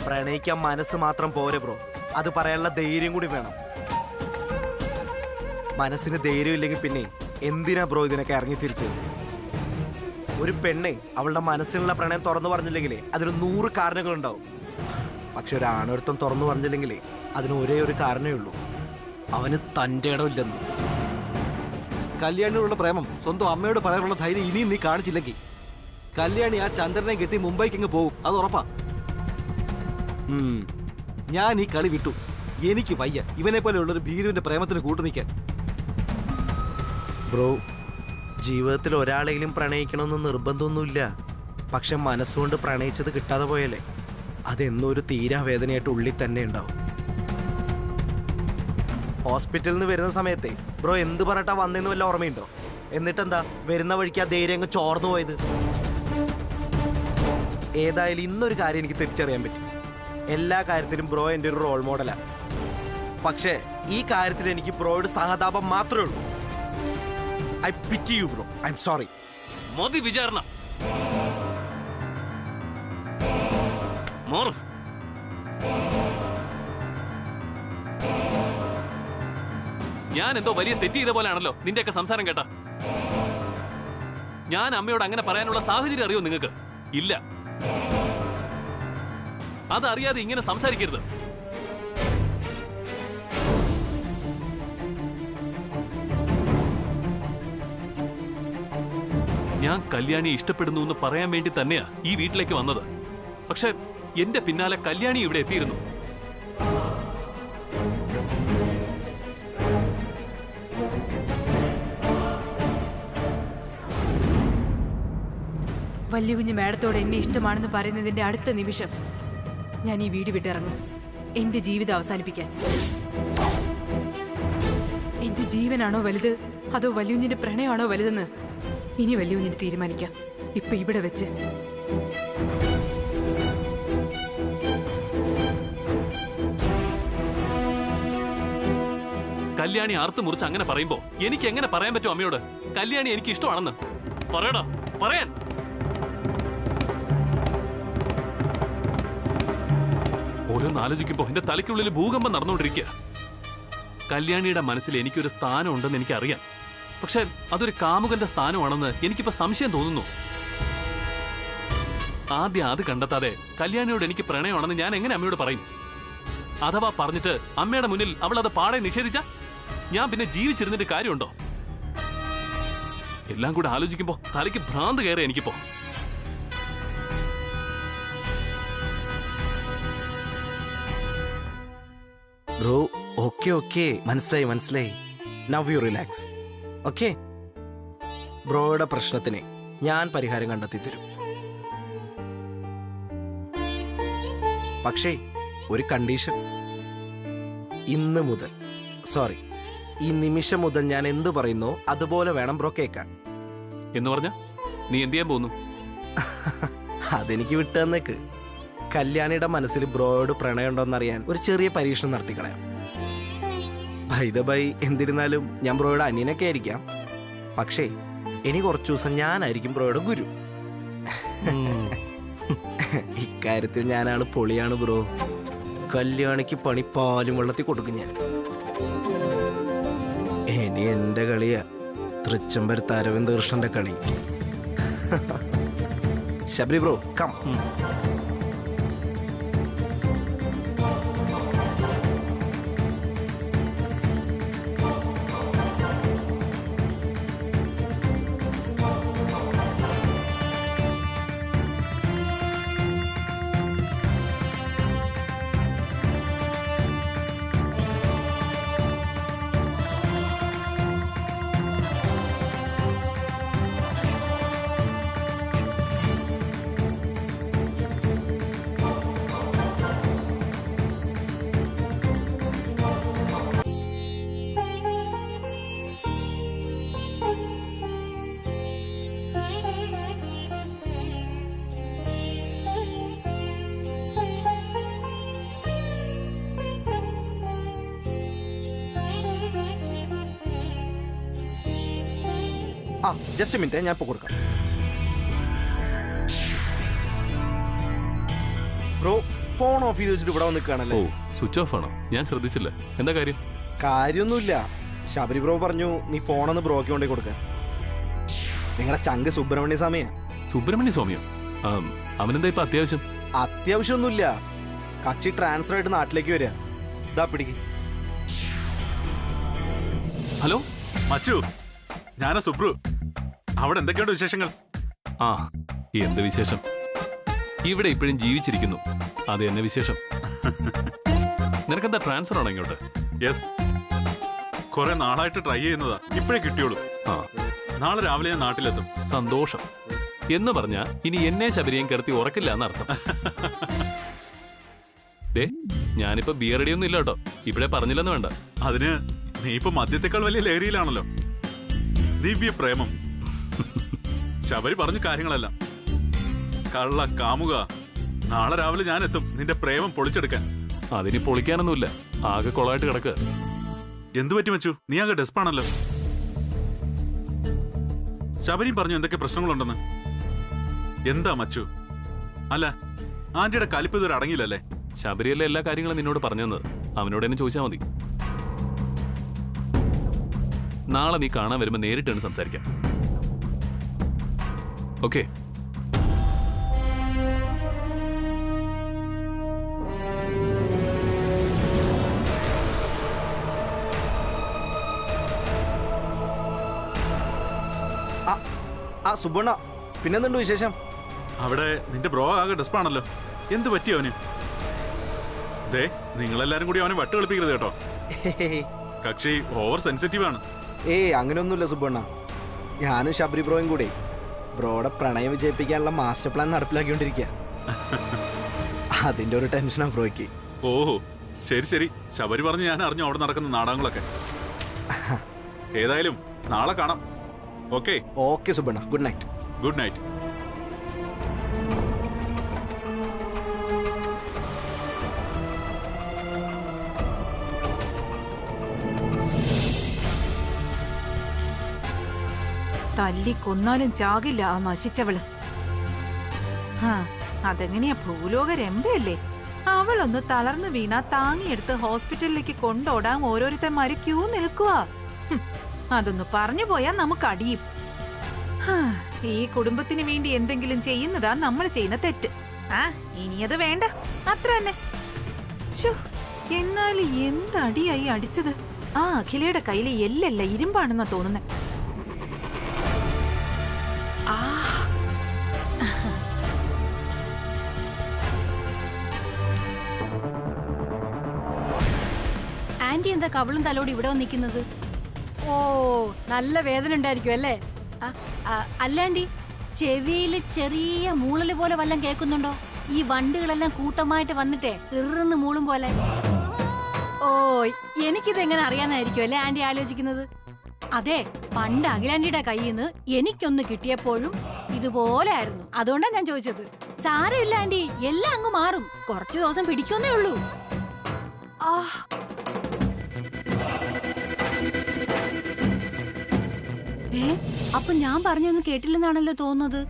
പ്രണയിക്കാൻ മനസ്സ് മാത്രം പോരെ ബ്രോ, അത് പറയാനുള്ള ധൈര്യം കൂടി വേണം. മനസ്സിന് ധൈര്യം ഇല്ലെങ്കിൽ പിന്നെ എന്തിനാ ബ്രോ ഇതിനൊക്കെ ഇറങ്ങി തിരിച്ചത്? ഒരു പെണ്ണെ അവളുടെ മനസ്സിലുള്ള പ്രണയം തുറന്നു പറഞ്ഞില്ലെങ്കിലേ അതിന് 100 കാരണങ്ങളുണ്ടാവും. പക്ഷെ ഒരു ആണൊരുത്തം തുറന്നു പറഞ്ഞില്ലെങ്കിലേ അതിന് ഒരേ ഒരു കാരണമേ ഉള്ളൂ, അവന് തൻ്റെ ഇടമില്ലെന്ന്. കല്യാണിയോടുള്ള പ്രേമം സ്വന്തം അമ്മയോട് പറയാനുള്ള ധൈര്യം ഇനിയും നീ കാണിച്ചില്ലെങ്കിൽ കല്യാണി ആ ചന്ദ്രനെ കെട്ടി മുംബൈക്ക് ഇങ്ങ് പോകും, അത് ഉറപ്പാ. ഞാൻ ഈ കളി വിട്ടു. എനിക്ക് വയ്യ ഇവനെ പോലെയുള്ളൊരു ഭീരുവിന്റെ പ്രേമത്തിന് കൂട്ടു നിൽക്കാൻ. ബ്രോ, ജീവിതത്തിൽ ഒരാളെങ്കിലും പ്രണയിക്കണമെന്ന് നിർബന്ധമൊന്നുമില്ല. പക്ഷെ മനസ്സുകൊണ്ട് പ്രണയിച്ചത് കിട്ടാതെ പോയാലേ അതെന്നൊരു തീരാവേദനയായിട്ട് ഉള്ളിൽ തന്നെ ഉണ്ടാവും. ഹോസ്പിറ്റലിൽ നിന്ന് വരുന്ന സമയത്തെ ബ്രോ എന്ത് പറഞ്ഞിട്ടാ വന്നതെന്ന് വല്ല ഓർമ്മയുണ്ടോ? എന്നിട്ടെന്താ വരുന്ന വഴിക്ക് ആ ധൈര്യം അങ്ങ് ചോർന്നു പോയത്? ഏതായാലും ഇന്നൊരു കാര്യം എനിക്ക് തിരിച്ചറിയാൻ പറ്റി, എല്ലാ കാര്യത്തിലും ബ്രോ എൻ്റെ ഒരു റോൾ മോഡലാണ്. പക്ഷേ ഈ കാര്യത്തിൽ എനിക്ക് ബ്രോയുടെ സഹതാപം മാത്രമേ ഉള്ളൂ. I പിറ്റി you bro, I am sorry. മതി വിചാരണ. ഞാൻ എന്തോ വലിയ തെറ്റ് ചെയ്ത പോലെയാണല്ലോ നിന്റെയൊക്കെ സംസാരം കേട്ട. ഞാൻ അമ്മയോട് അങ്ങനെ പറയാനുള്ള സാഹചര്യം അറിയോ നിങ്ങൾക്ക്? ഇല്ല. അതറിയാതെ ഇങ്ങനെ സംസാരിക്കരുത്. ഞാൻ കല്യാണി ഇഷ്ടപ്പെടുന്നു എന്ന് പറയാൻ വേണ്ടി തന്നെയാ ഈ വീട്ടിലേക്ക് വന്നത്. പക്ഷെ എന്റെ പിന്നാലെ കല്യാണി ഇവിടെ എത്തിയിരുന്നു. വലിയ കുഞ്ഞ് മാഡത്തോട് എന്നെ ഇഷ്ടമാണെന്ന് പറയുന്നതിന്റെ അടുത്ത നിമിഷം ഞാൻ ഈ വീട് വിട്ടിറങ്ങും, എന്റെ ജീവിതം അവസാനിപ്പിക്കാൻ. എന്റെ ജീവനാണോ വലുത് അതോ വലിയുഞ്ഞിന്റെ പ്രണയമാണോ വലുതെന്ന് ഇനി വലിയുഞ്ഞിന് തീരുമാനിക്കാം, ഇപ്പൊ ഇവിടെ വെച്ച്. കല്യാണി അറുത്ത് മുറിച്ച് അങ്ങനെ പറയുമ്പോ എനിക്ക് എങ്ങനെ പറയാൻ പറ്റും അമ്മയോട് കല്യാണി എനിക്ക് ഇഷ്ടമാണെന്ന്? പറയടാ, പറയാൻ. ഓരോന്ന് ആലോചിക്കുമ്പോ എന്റെ തലയ്ക്കുള്ളിൽ ഭൂകമ്പം നടന്നുകൊണ്ടിരിക്കുക. കല്യാണിയുടെ മനസ്സിൽ എനിക്കൊരു സ്ഥാനം ഉണ്ടെന്ന് എനിക്കറിയാം. പക്ഷെ അതൊരു കാമുകന്റെ സ്ഥാനമാണെന്ന് എനിക്കിപ്പോ സംശയം തോന്നുന്നു. ആദ്യം അത് കണ്ടെത്താതെ കല്യാണിയോട് എനിക്ക് പ്രണയമാണെന്ന് ഞാൻ എങ്ങനെ അമ്മയോട് പറയും? അഥവാ പറഞ്ഞിട്ട് അമ്മയുടെ മുന്നിൽ അവൾ അത് പാടെ നിഷേധിച്ച ഞാൻ പിന്നെ ജീവിച്ചിരുന്നിട്ട് കാര്യമുണ്ടോ? എല്ലാം കൂടെ ആലോചിക്കുമ്പോ തലയ്ക്ക് ഭ്രാന്ത് കയറി എനിക്കിപ്പോ. ബ്രോ, ഓക്കെ, മനസ്സിലായി. Now you relax. ഓക്കെ, ബ്രോയുടെ പ്രശ്നത്തിന് ഞാൻ പരിഹാരം കണ്ടെത്തി തരും. പക്ഷേ ഒരു കണ്ടീഷൻ. ഇന്ന് മുതൽ, ഈ നിമിഷം മുതൽ ഞാൻ എന്ത് പറയുന്നോ അതുപോലെ വേണം ബ്രോ കേൾക്കാൻ. എന്ന് പറഞ്ഞ നീ എന്ത് ചെയ്യാൻ പോകുന്നു? അതെനിക്ക് വിട്ടുതന്നേക്ക്. കല്യാണിയുടെ മനസ്സിൽ ബ്രോയോട് പ്രണയമുണ്ടോന്നറിയാൻ ഒരു ചെറിയ പരീക്ഷണം നടത്തിക്കളയാം. ബൈ എന്തിരുന്നാലും ഞാൻ ബ്രോയുടെ അനിയനൊക്കെ ആയിരിക്കാം. പക്ഷേ ഇനി കുറച്ചു ദിവസം ഞാനായിരിക്കും ബ്രോയുടെ ഗുരു. ഇക്കാര്യത്തിൽ ഞാനാണ് പൊളിയാണ് ബ്രോ. കല്യാണിക്ക് പണി പാലും വെള്ളത്തിൽ കൊടുക്കും ഞാൻ. ഇനി എന്റെ കളിയാ തൃച്ചംബരത്ത് അരവിന്ദ് കൃഷ്ണന്റെ കളി. Sabari bro come. Just minute, ഞാൻ ഇപ്പോൾ കൊടുക്കാം. ബ്രോ ഫോൺ ഓഫ് ചെയ്ത് വെച്ചിട്ട് ഇവിടെ വന്ന് ഓ നിൽക്കുകയാണല്ലേ? സ്വിച്ച് ഓഫ് ആണോ? ഞാൻ ശ്രദ്ധിച്ചില്ല. എന്താ കാര്യം? കാര്യമൊന്നുമില്ല. ശബരി ബ്രോ പറഞ്ഞു നീ ഫോണൊന്ന് ബ്രോക്ക് കൊണ്ടേ കൊടുക്ക. നിങ്ങളുടെ ചങ്ക് സുബ്രഹ്മണ്യ സ്വാമിയാ. സുബ്രഹ്മണ്യ സ്വാമിയോ? അവനെന്താ ഇപ്പൊ അത്യാവശ്യം? അത്യാവശ്യമൊന്നുമില്ല. കക്ഷി ട്രാൻസ്ഫർ ആയിട്ട് നാട്ടിലേക്ക് വരിക. ഇതാ പിടിക്ക്. ഹലോ മച്ചു, ഞാനാ സുബ്രു. അവിടെ എന്തൊക്കെയുണ്ട് വിശേഷങ്ങൾ? ആ എന്ത് വിശേഷം? ഇവിടെ ഇപ്പോഴും ജീവിച്ചിരിക്കുന്നു. അത് എന്നെ വിശേഷം. നിനക്കെന്താ ട്രാൻസ്ഫർ ആണോ ഇങ്ങോട്ട്? യെസ്, കുറെ നാളായിട്ട് ട്രൈ ചെയ്യുന്നതാ, ഇപ്പോഴേ കിട്ടിയോളൂ. ആ നാളെ രാവിലെ ഞാൻ നാട്ടിലെത്തും. സന്തോഷം. എന്ന് പറഞ്ഞാ ഇനി എന്നെ ശബരിയും കിടത്തി ഉറക്കില്ല എന്നർത്ഥം. ദേ ഞാനിപ്പോ ബിയറടിയൊന്നും ഇല്ല കേട്ടോ. ഇവിടെ പറഞ്ഞില്ലെന്ന് വേണ്ട. അതിന് നീ ഇപ്പൊ മദ്യത്തെക്കാൾ വലിയ ലഹരിയിലാണല്ലോ. ദിവ്യ പ്രേമം. ശബരി പറഞ്ഞ കാര്യങ്ങളെല്ലാം കള്ള കാമുക. നാളെ രാവിലെ ഞാൻ എത്തും നിന്റെ പ്രേമം പൊളിച്ചെടുക്കാൻ. അതിന് പൊളിക്കാനൊന്നുമില്ല, ആകെ കൊളായിട്ട് കിടക്കുക. എന്തു പറ്റി മച്ചു? നീ ആകെ ഡെസ്പാണല്ലോ. ശബരിയും പറഞ്ഞു എന്തൊക്കെ പ്രശ്നങ്ങളുണ്ടെന്ന്. എന്താ മച്ചു? അല്ല, ആന്റിയുടെ കലിപ്പ് ഇതുവരെ അടങ്ങിയില്ലല്ലേ? ശബരിയല്ല എല്ലാ കാര്യങ്ങളും നിന്നോട് പറഞ്ഞത്. അവനോട് എന്നെ ചോദിച്ചാൽ മതി. നാളെ നീ കാണാൻ വരുമ്പോ നേരിട്ടാണ് സംസാരിക്കാം. ഓക്കെ? ആ സുബണ്ണ, പിന്നെന്തുണ്ട് വിശേഷം? അവിടെ നിന്റെ ബ്രോ ആകെ ഡെസ്പാണല്ലോ. എന്ത് പറ്റി അവന്? ദേ, നിങ്ങളെല്ലാരും കൂടി അവനെ വട്ട് കളിപ്പിക്കരുത് കേട്ടോ. കക്ഷി ഓവർ സെൻസിറ്റീവ് ആണ്. അങ്ങനെയൊന്നുമില്ല സുബണ്ണ. ഞാനും ശബരി ബ്രോയും കൂടെ ബ്രോയുടെ പ്രണയം വിജയിപ്പിക്കാനുള്ള മാസ്റ്റർ പ്ലാൻ നടപ്പിലാക്കിക്കൊണ്ടിരിക്കുക. അതിന്റെ ഒരു ടെൻഷനാ ബ്രോയ്ക്ക്. ഓഹോ, ശരി ശരി. ശബരി പറഞ്ഞ് ഞാൻ അറിഞ്ഞു അവിടെ നടക്കുന്ന നാടകങ്ങളൊക്കെ. ഏതായാലും നാളെ കാണാം. Okay? Okay Subanna, good night. Good night. തല്ലി കൊന്നാലും ചാകില്ല ആ നശിച്ചവള്. അതെങ്ങനെയാ? ഭൂലോക രമ്പയല്ലേ. അവളൊന്ന് തളർന്നു വീണാ താങ്ങിയെടുത്ത് ഹോസ്പിറ്റലിലേക്ക് കൊണ്ടോടാൻ ഓരോരുത്തന്മാര് ക്യൂ നിൽക്കുക. അതൊന്ന് പറഞ്ഞു പോയാ നമുക്ക് അടിയും. ഈ കുടുംബത്തിന് വേണ്ടി എന്തെങ്കിലും ചെയ്യുന്നതാ നമ്മൾ ചെയ്യുന്ന തെറ്റ്. ഇനിയത് വേണ്ട, അത്ര തന്നെ. എന്നാലും എന്തടിയായി അടിച്ചത്? ആ അഖിലയുടെ കയ്യില് എല്ലല്ല ഇരുമ്പാണെന്നാ തോന്നുന്നേ. ആന്റി എന്താ കവളും തലോടി ഇവിടെ വന്നിരിക്കുന്നത്? ഓ, നല്ല വേദന ഉണ്ടായിരിക്കും അല്ലേ? അല്ല ആന്റി, ചെവിയില് ചെറിയ മൂളല് പോലെ വല്ലതും കേൾക്കുന്നുണ്ടോ? ഈ വണ്ടുകളെല്ലാം കൂട്ടമായിട്ട് വന്നിട്ടേ ഇറുന്ന് മൂളും പോലെ. ഓ, എനിക്കിത് എങ്ങനെ അറിയാനായിരിക്കും അല്ലേ ആന്റി ആലോചിക്കുന്നത്? അതെ, പണ്ട് അഖിലാന്റിയുടെ കയ്യിൽ നിന്ന് എനിക്കൊന്ന് കിട്ടിയപ്പോഴും ഇതുപോലെ ആയിരുന്നു. അതുകൊണ്ടാ ഞാൻ ചോദിച്ചത്. സാരമില്ല ആന്റി, എല്ലാം അങ്ങ് മാറും. കുറച്ചു ദിവസം പിടിക്കുന്നേ ഉള്ളൂ. അപ്പൊ ഞാൻ പറഞ്ഞൊന്നും കേട്ടില്ലെന്നാണല്ലോ തോന്നുന്നത്.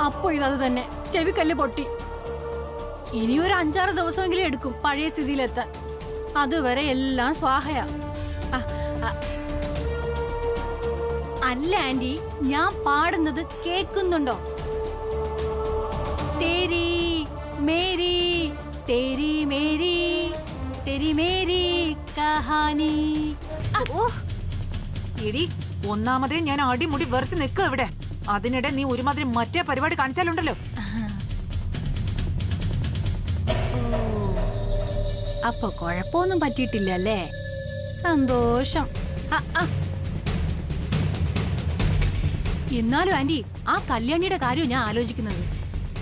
അപ്പൊ ഇതത് തന്നെ, ചെവിക്കല്ല് പൊട്ടി. ഇനി ഒരു 5-6 ദിവസമെങ്കിലും എടുക്കും പഴയ സ്ഥിതിയിലെത്താൻ. അതുവരെ എല്ലാം സ്വാഹയാ. അല്ല ആന്റി, ഞാൻ പാടുന്നത് കേൾക്കുന്നുണ്ടോ? തേരി മേരി തേരി മേരി തേരി മേരി കഹാനി. എടി, ഒന്നാമതേ ഞാൻ അടിമുടി വെറുച്ച് നിൽക്കുക ഇവിടെ. അതിനിടെ നീ ഒരുമാതിരി മറ്റേ പരിപാടി കാണിച്ചാലുണ്ടല്ലോ. അപ്പൊ കുഴപ്പമൊന്നും പറ്റിയിട്ടില്ല അല്ലേ? സന്തോഷം. എന്നാലും ആന്റി, ആ കല്യാണിയുടെ കാര്യം ഞാൻ ആലോചിക്കുന്നത്.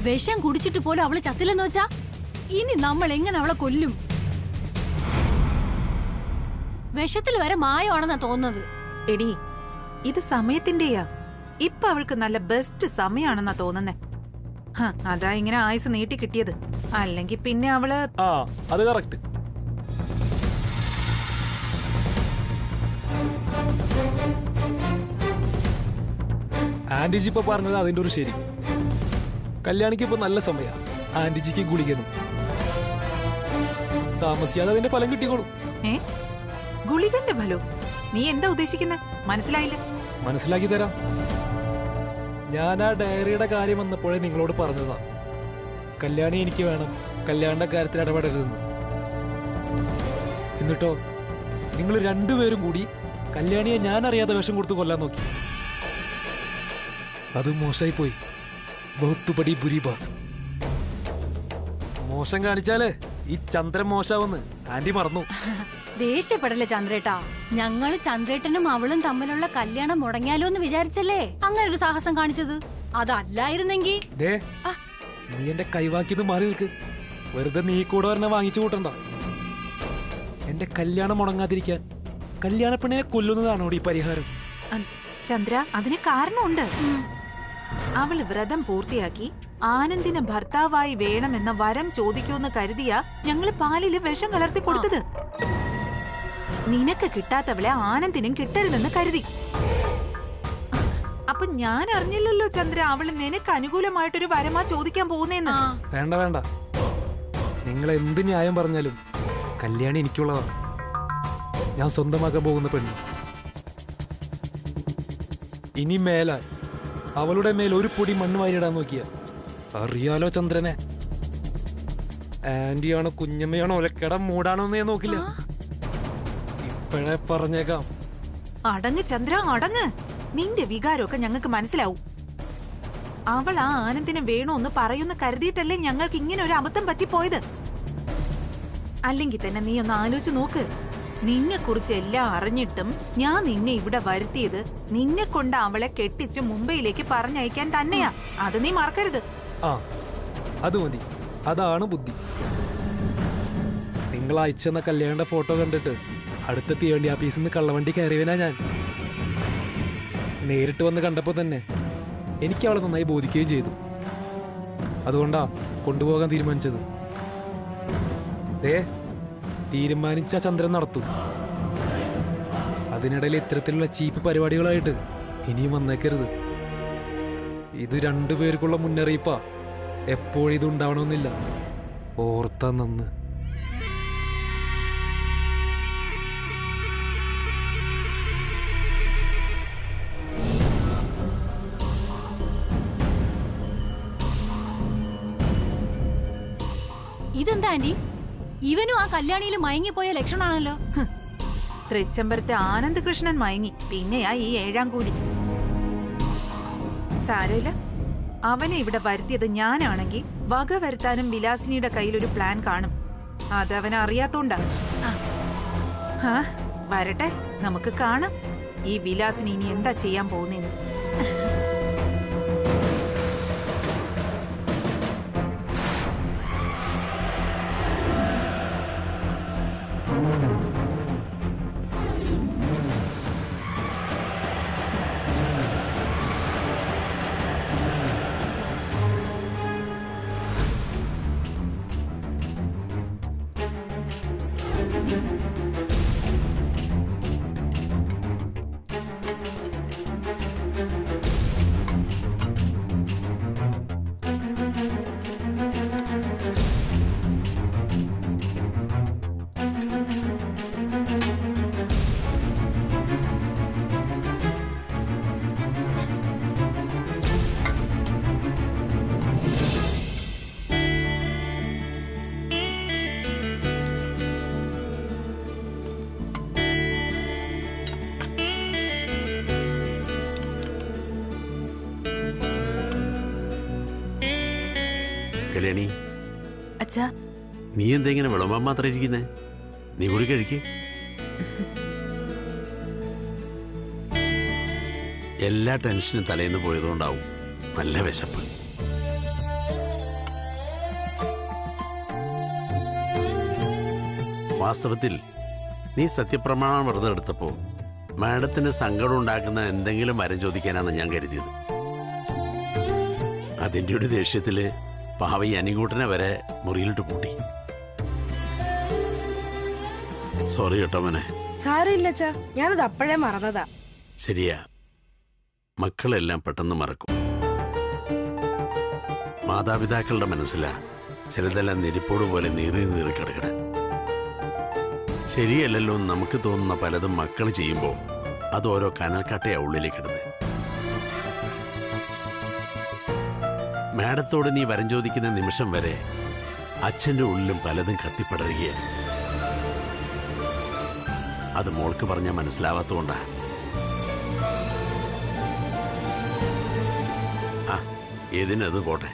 വിഷം കുടിച്ചിട്ട് പോലും അവള് ചത്തില്ലെന്ന് വെച്ചാ ഇനി നമ്മൾ എങ്ങനെ അവളെ കൊല്ലും? വിഷത്തിൽ വരെ മായമാണെന്നാ തോന്നുന്നത്. എടി, ഇത് സമയത്തിന്റെയാ. ഇപ്പൊ അവൾക്ക് നല്ല ബെസ്റ്റ് സമയാണെന്നാ തോന്നുന്നേ. അതാ ഇങ്ങനെ ആയുസ് നീട്ടി കിട്ടിയത്. അല്ലെങ്കിൽ പിന്നെ അവള് അത് കറക്റ്റ്. ആന്റിജി ഇപ്പൊ പറഞ്ഞത് അതിന്റെ ഒരു ശരി. കല്യാണിക്ക് ഇപ്പൊ നല്ല സമയ. ആന്റിജിക്ക് ഗുളികന്നു. താമസിയാതെ അതിന്റെ ഫലം കിട്ടിക്കോളും. ഗുളികന്റെ ഫലോ? നീ എന്താ ഉദ്ദേശിക്കുന്നത്? മനസ്സിലായില്ല. മനസ്സിലാക്കി തരാം. ഞാൻ ആ ഡയറിയുടെ കാര്യം വന്നപ്പോഴേ നിങ്ങളോട് പറഞ്ഞതാ, കല്യാണി എനിക്ക് വേണം, കല്യാണിന്റെ കാര്യത്തിൽ ഇടപെടരുതെന്ന്. എന്നിട്ടോ നിങ്ങൾ രണ്ടുപേരും കൂടി കല്യാണിയെ ഞാൻ അറിയാതെ വിഷം കൊടുത്ത് കൊല്ലാൻ നോക്കി. അത് മോശമായി പോയി. ബഹുത്ത് ബഡി ബുരി ബാത്. മോശം കാണിച്ചാലേ ഈ ചന്ദ്രൻ മോശാവെന്ന് ആന്റി മറന്നു. ദേഷ്യപ്പെടല്ലേ ചന്ദ്രേട്ടാ. ഞങ്ങള് ചന്ദ്രേട്ടനും അവളും തമ്മിലുള്ള കല്യാണം മുടങ്ങിയാലോ എന്ന് വിചാരിച്ചല്ലേ അങ്ങനെ ഒരു സാഹസം കാണിച്ചത്. അതല്ലായിരുന്നെങ്കി നീ എന്റെ കൈവാക്കിയത് മാറി നിൽക്ക്. വെറുതെ നീ കൂടെ വരണ വാങ്ങിച്ചു കൂട്ടണ്ട. എന്റെ കല്യാണം മുടങ്ങാതിരിക്കാൻ കല്യാണപ്പെണ്ണിനെ കൊല്ലുന്നതാണോ ഈ പരിഹാരം? ചന്ദ്ര, അതിന് കാരണമുണ്ട്. അവള് വ്രതം പൂർത്തിയാക്കി ആനന്ദിന് ഭർത്താവായി വേണമെന്ന വരം ചോദിക്കൂന്ന് കരുതിയാ ഞങ്ങള് പാലില് വിഷം കലർത്തി കൊടുത്തത്. നിനക്ക് കിട്ടാത്തവളെ ആനന്ദിനും കിട്ടരുതെന്ന് കരുതി. അപ്പൊ ഞാൻ അറിഞ്ഞില്ലല്ലോ ചന്ദ്ര, അവള് നിനക്ക് അനുകൂലമായിട്ടൊരു വരമാ ചോദിക്കാൻ പോകുന്നേന്ന്. വേണ്ട വേണ്ട, നിങ്ങൾ എന്ത് ന്യായം പറഞ്ഞാലും കല്യാണി എനിക്കുള്ളതാ. ഞാൻ സ്വന്തമാക്കാൻ പോകുന്ന പെണ്ണ്. ഇനി മേലാൽ അവളുടെ മേൽ ഒരു പൊടി മണ്ണ് വാരിയിടാൻ നോക്കിയ അറിയാലോ ചന്ദ്രനെ. ആന്റിയാണോ കുഞ്ഞമ്മയാണോ ഒലക്കട മൂടാണോ എന്ന് ഞാൻ നോക്കില്ല. ഇപ്പോഴേ പറഞ്ഞേക്കാം. അടങ്ങ് ചന്ദ്ര, അടങ്ങ്. നിന്റെ വികാരമൊക്കെ ഞങ്ങൾക്ക് മനസ്സിലാവും. അവൾ ആ ആനന്ദിനെ വേണോന്ന് പറയുന്ന കരുതിയിട്ടല്ലേ ഞങ്ങൾക്ക് ഇങ്ങനെ ഒരു അബദ്ധം പറ്റിപ്പോയത്. അല്ലെങ്കിൽ തന്നെ നീ ഒന്ന് ആലോചിച്ച് നോക്ക്. നിന്നെ കുറിച്ച് എല്ലാം അറിഞ്ഞിട്ടും ഞാൻ നിന്നെ ഇവിടെ വരുത്തിയത് നിന്നെ കൊണ്ട് അവളെ കെട്ടിച്ച് മുംബൈയിലേക്ക് പറഞ്ഞയക്കാൻ തന്നെയാ. അത് നീ മറക്കരുത്. അത് മതി, അതാണ് ബുദ്ധി. നിങ്ങൾ അയച്ചെന്ന കല്യാണ ഫോട്ടോ കണ്ടിട്ട് അടുത്ത തീവണ്ടി ആഫീസിൽ നിന്ന് കള്ളവണ്ടി കയറിയവനാ ഞാൻ. നേരിട്ട് വന്ന് കണ്ടപ്പോ തന്നെ എനിക്ക് അവളെ നന്നായി ബോധിക്കുകയും ചെയ്തു. അതുകൊണ്ടാ കൊണ്ടുപോകാൻ തീരുമാനിച്ചത്. തീരുമാനിച്ച ചന്ദ്രൻ നടത്തും. അതിനിടയിൽ ഇത്തരത്തിലുള്ള ചീപ്പ് പരിപാടികളായിട്ട് ഇനിയും വന്നേക്കരുത്. ഇത് രണ്ടുപേർക്കുള്ള മുന്നറിയിപ്പാ. എപ്പോഴും ഇത് ഉണ്ടാവണമെന്നില്ല. ഓർത്താ നന്ന്. ഇതെന്താ ആന്റി, ഇവനും ആ കല്യാണിയിൽ മയങ്ങിപ്പോയ ലക്ഷണമാണല്ലോ. തൃച്ചംബരത്തെ ആനന്ദ് കൃഷ്ണൻ മയങ്ങി, പിന്നെയാ ഈ 7-ാം കൂലി. സാരമില്ല, അവനെ ഇവിടെ വരുത്തിയത് ഞാനാണെങ്കിൽ വക വരുത്താനും വിലാസിനിയുടെ കയ്യിലൊരു പ്ലാൻ കാണും. അതവനെ അറിയാത്തോണ്ടാ. വരട്ടെ, നമുക്ക് കാണാം ഈ വിലാസിനി ഇനി എന്താ ചെയ്യാൻ പോകുന്നേന്ന്. കല്യാണി, അച്ഛാ, നീ എന്താ ഇങ്ങനെ വിളമ്പാൻ മാത്രം ഇരിക്കുന്നേ? നീ കൂടി കഴിക്ക്. എല്ലാ ടെൻഷനും തലേന്ന് പോയതുകൊണ്ടാവും നല്ല വിശപ്പ്. വാസ്തവത്തിൽ നീ സത്യപ്രമാണം വെറുതെ എടുത്തപ്പോ മാഡത്തിന് സങ്കടം ഉണ്ടാക്കുന്ന എന്തെങ്കിലും വരം ചോദിക്കാനാണ് ഞാൻ കരുതിയത്. അതിൻ്റെ ഒരു ദേഷ്യത്തില് പാവി അനികൂട്ടനെ വരെ മുറിയിലിട്ട് പൂട്ടി. സോറി കേട്ടോ മോനെ. സാരമില്ല അച്ഛാ, ഞാനത് അപ്പോഴേ മറന്നതാ. ശരിയാ, മക്കളെല്ലാം പെട്ടെന്ന് മറക്കും. മാതാപിതാക്കളുടെ മനസ്സിലാ ചിലതെല്ലാം നെരിപ്പോട് പോലെ നീറി നീറി കിടക്കണ. ശരിയല്ലല്ലോ എന്ന് നമുക്ക് തോന്നുന്ന പലതും മക്കൾ ചെയ്യുമ്പോൾ അത് ഓരോ കനൽക്കട്ടയാ ഉള്ളിലേക്ക് ഇടുന്നത്. മാഡത്തോട് നീ വരം ചോദിക്കുന്ന നിമിഷം വരെ അച്ഛൻ്റെ ഉള്ളിലും പലതും കത്തിപ്പടരുകയാണ്. അത് മോൾക്ക് പറഞ്ഞാൽ മനസ്സിലാവാത്തതുകൊണ്ടാ. ആ ഏതിനത് പോട്ടെ.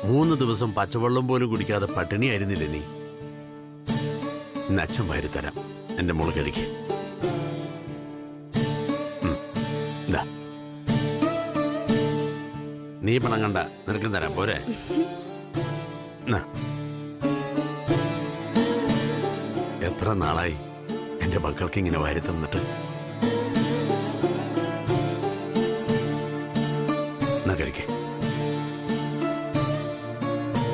3 ദിവസം പച്ചവെള്ളം പോലും കുടിക്കാതെ പട്ടിണിയായിരുന്നില്ലേ നീ? ഇന്ന് അച്ഛൻ വാരിത്തരാം. എന്റെ മോള് കഴിക്ക്. നീ പണം കണ്ട നിനക്കും തരാം പോരെ? എത്ര നാളായി എന്റെ മക്കൾക്ക് ഇങ്ങനെ വാരി തന്നിട്ട്. എന്നാ കഴിക്കേ.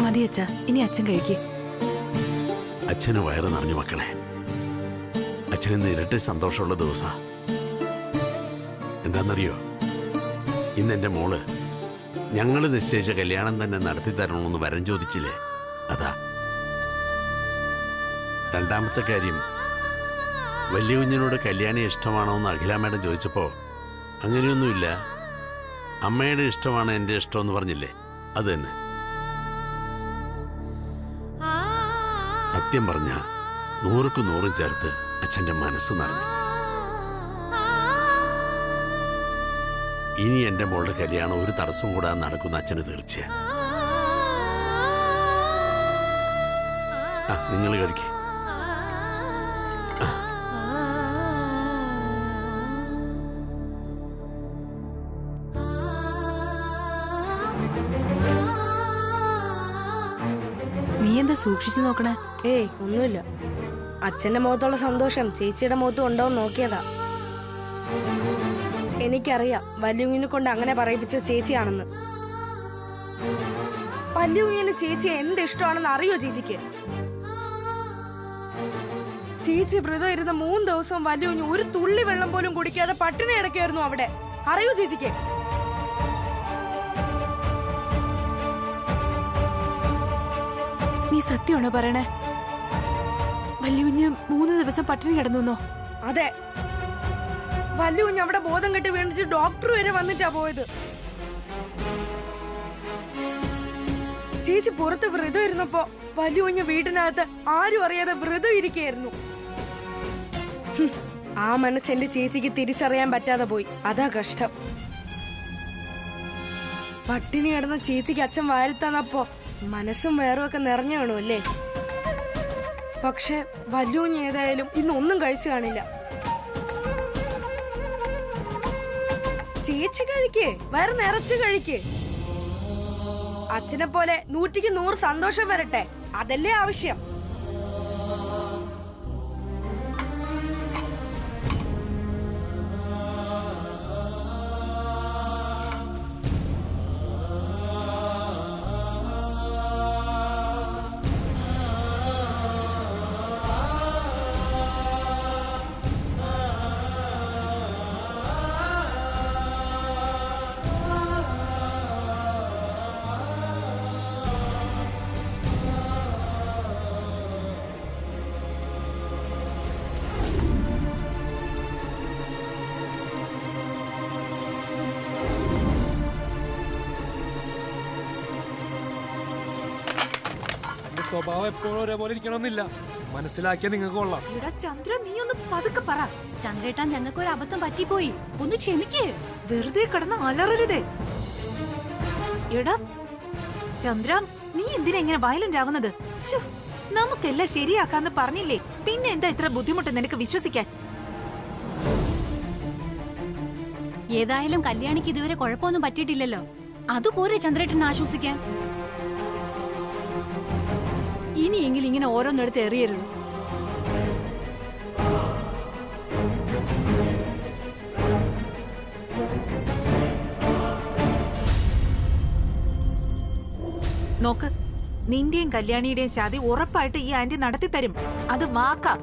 മതി അച്ഛ, ഇനി അച്ഛൻ കഴിക്കേ. അച്ഛന് വയറ് നിറഞ്ഞു മക്കളെ. അച്ഛനിന്ന് ഇരട്ടി സന്തോഷമുള്ള ദിവസാ. എന്താണെന്നറിയോ, ഇന്ന് എന്റെ മോള് ഞങ്ങൾ നിശ്ചയിച്ച കല്യാണം തന്നെ നടത്തി തരണമെന്ന് വരം ചോദിച്ചില്ലേ, അതാ. രണ്ടാമത്തെ കാര്യം, വലിയ കുഞ്ഞിനോട് കല്യാണി ഇഷ്ടമാണോ എന്ന് അഖില മേഡം ചോദിച്ചപ്പോ അങ്ങനെയൊന്നുമില്ല, അമ്മയുടെ ഇഷ്ടമാണ് എന്റെ ഇഷ്ടം എന്ന് പറഞ്ഞില്ലേ, അത് തന്നെ. സത്യം പറഞ്ഞ 100ക്ക് 100 ചേർത്ത് അച്ഛന്റെ മനസ്സ് നിറഞ്ഞു. ഇനി എന്റെ മോളുടെ കല്യാണം ഒരു തടസ്സവും കൂടാതെ നടക്കുന്ന അച്ഛന് തീർച്ചയാ. നിങ്ങൾ കഴിക്കേ. നീ എന്താ സൂക്ഷിച്ചു നോക്കണേ? ഏയ് ഒന്നുമില്ല. അച്ഛന്റെ മുഖത്തുള്ള സന്തോഷം ചേച്ചിയുടെ മുഖത്തും ഉണ്ടോന്ന് നോക്കിയതാ. എനിക്കറിയാം വല്യുങ്ങിനെ കൊണ്ട് അങ്ങനെ പറയിപ്പിച്ച ചേച്ചിയാണെന്ന്. വല്യുങ്ങിന് ചേച്ചിയെ എന്ത് ഇഷ്ടമാണെന്ന് അറിയോ ചേച്ചിക്ക്? ചേച്ചി വ്രതം ഇരുന്ന 3 ദിവസം വല്യുങ്ങി ഒരു തുള്ളി വെള്ളം പോലും കുടിക്കാതെ പട്ടിണി കിടക്കായിരുന്നു അവിടെ. അറിയോ ചേച്ചിക്ക്? നീ സത്യമാണോ പറയണേ? വല്യുഞ്ഞ് 3 ദിവസം പട്ടിണി കിടന്നോ? അതെ, വല്യുഞ്ഞ് അവിടെ ബോധം കെട്ട് വീണിട്ട് ഡോക്ടർ വരെ വന്നിട്ടാ പോയത്. ചേച്ചി പുറത്ത് വ്രതം ഇരുന്നപ്പോ വല്യുഞ്ഞ് വീട്ടിനകത്ത് ആരും അറിയാതെ വ്രതം ഇരിക്കുകയായിരുന്നു. ആ മനസ്സ് എന്റെ ചേച്ചിക്ക് തിരിച്ചറിയാൻ പറ്റാതെ പോയി. അതാ കഷ്ടം. പട്ടിണി കിടന്ന ചേച്ചിക്ക് അച്ഛൻ വാരിത്തന്നപ്പോ മനസ്സും വയറുമൊക്കെ നിറഞ്ഞു കാണുമല്ലേ. പക്ഷെ വല്യുഞ്ഞ് ഏതായാലും ഇന്നൊന്നും കഴിച്ചു കാണില്ല. ചേച്ചി കഴിക്കേ, വയറ് നിറച്ചു കഴിക്കേ. അച്ഛനെ പോലെ 100ക്ക് 100 സന്തോഷം വരട്ടെ, അതല്ലേ ആവശ്യം. സ്വഭാവം എപ്പോഴും ഒരേപോലെ ഇരിക്കണമെന്നില്ല. മനസ്സിലാക്കിയ നിങ്ങൾക്ക് കൊള്ളാം. ചന്ദ്ര, നീ ഒന്ന് പതുക്കെ പറ. ചന്ദ്രേട്ടാ, ഞങ്ങൾക്ക് ഒരു അബദ്ധം പറ്റിപ്പോയി, ഒന്ന് ക്ഷമിക്കേ. വെറുതെ കിടന്ന് അലറരുതേ. എടാ ചന്ദ്ര, നീ എന്തിനാ ഇങ്ങനെ വയലന്റ് ആവുന്നത്? നമുക്കെല്ലാം ശരിയാക്കാന്ന് പറഞ്ഞില്ലേ, പിന്നെ എന്താ ഇത്ര ബുദ്ധിമുട്ട് നിനക്ക് വിശ്വസിക്കാൻ? ഏതായാലും കല്യാണിക്ക് ഇതുവരെ കുഴപ്പമൊന്നും പറ്റിയിട്ടില്ലല്ലോ, അതുപോലെ ചന്ദ്രേട്ടനെ ആശ്വസിക്കാൻ. ഇനിയെങ്കിലും ഇങ്ങനെ ഓരോന്നെടുത്ത് എറിയരുത്. നോക്ക്, നിന്റെയും കല്യാണിയുടെയും ശാദി ഉറപ്പായിട്ട് ഈ ആന്റി നടത്തിത്തരും. അത് വാക്കാ.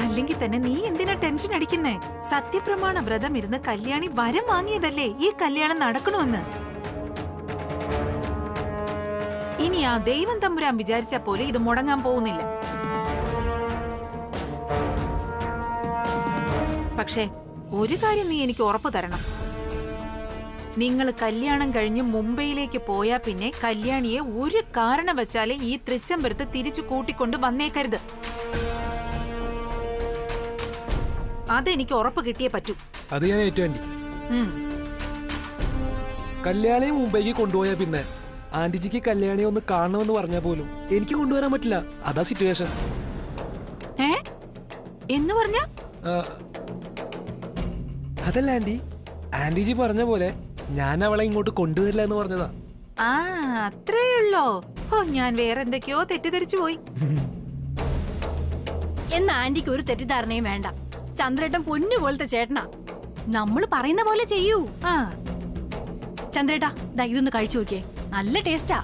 അല്ലെങ്കിൽ തന്നെ നീ എന്തിനാ ടെൻഷൻ അടിക്കുന്നേ? സത്യപ്രമാണ വ്രതം ഇരുന്ന് കല്യാണി വരം വാങ്ങിയതല്ലേ ഈ കല്യാണം നടക്കണമെന്ന്. ഇനി ആ ദൈവം തമ്പുരാൻ വിചാരിച്ച പോലെ ഇത് മുടങ്ങാൻ പോകുന്നില്ല. പക്ഷേ ഒരു കാര്യം നീ എനിക്ക് ഉറപ്പു തരണം. നിങ്ങൾ കല്യാണം കഴിഞ്ഞ് മുംബൈയിലേക്ക് പോയാ പിന്നെ കല്യാണിയെ ഒരു കാരണവശാലും ഈ തൃച്ചംബരത്ത് തിരിച്ചു കൂട്ടിക്കൊണ്ട് വന്നേക്കരുത്. അതെനിക്ക് ഉറപ്പ് കിട്ടിയേ പറ്റൂ. അത് ഞാൻ ഏറ്റുവേണ്ടി. കല്യാണിയെ മുംബൈക്ക് കൊണ്ടുപോയാ പിന്നെ ആന്റിജിക്ക് കല്യാണിയെ ഒന്ന് കാണണമെന്ന് പറഞ്ഞാൽ പോലും എനിക്ക് കൊണ്ടുവരാൻ പറ്റില്ല. അതാ സിറ്റുവേഷൻ. എന്ന് പറഞ്ഞ അതല്ല ആന്റി, ആന്റിജി പറഞ്ഞ പോലെ ഞാൻ അവളെ ഇങ്ങോട്ട് കൊണ്ടുവരില്ല എന്ന് പറഞ്ഞതാ. ആ അത്രേ ഉള്ളോ? ഓ, ഞാൻ വേറെ എന്തൊക്കെയോ തെറ്റിദ്ധരിച്ചു പോയി. എന്നാ ആന്റിക്ക് ഒരു തെറ്റിദ്ധാരണയും വേണ്ട. ചന്ദ്രേട്ടൻ പൊന്നു പോലത്തെ ചേട്ടനാ. നമ്മൾ പറയുന്ന പോലെ ചെയ്യൂ. ചന്ദ്രേട്ടാ, ഇതൊന്ന് കഴിച്ചു നോക്കിയേ, നല്ല ടേസ്റ്റാ.